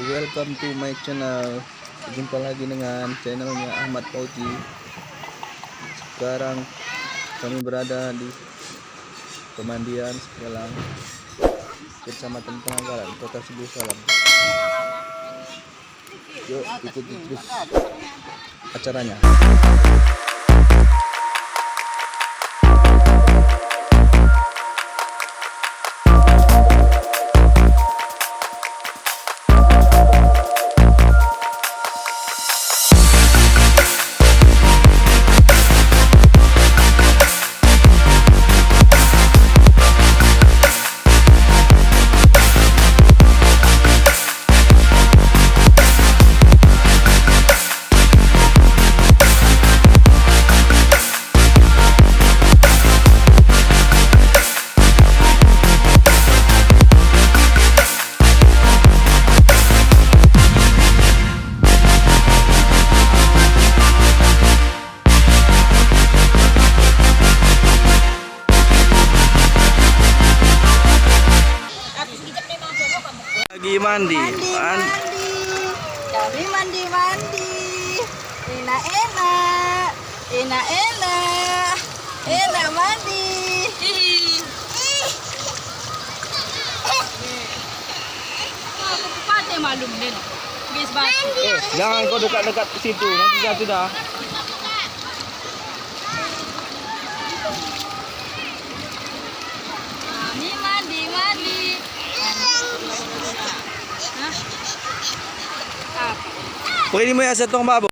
welcome to my channel. Jumpa lagi dengan channelnya Ahmad Fauzi. Sekarang kami berada di pemandian Sikelang Kecamatan Penanggalan, Kota Subulussalam. Yuk ikuti terus acaranya. Lagi mandi. Kami mandi. Enak mandi. Aku malum din. Bis batu. Jangan kau dekat-dekat situ, nanti jatuh dah. Kami mandi. Pwede mo yan sa itong babo.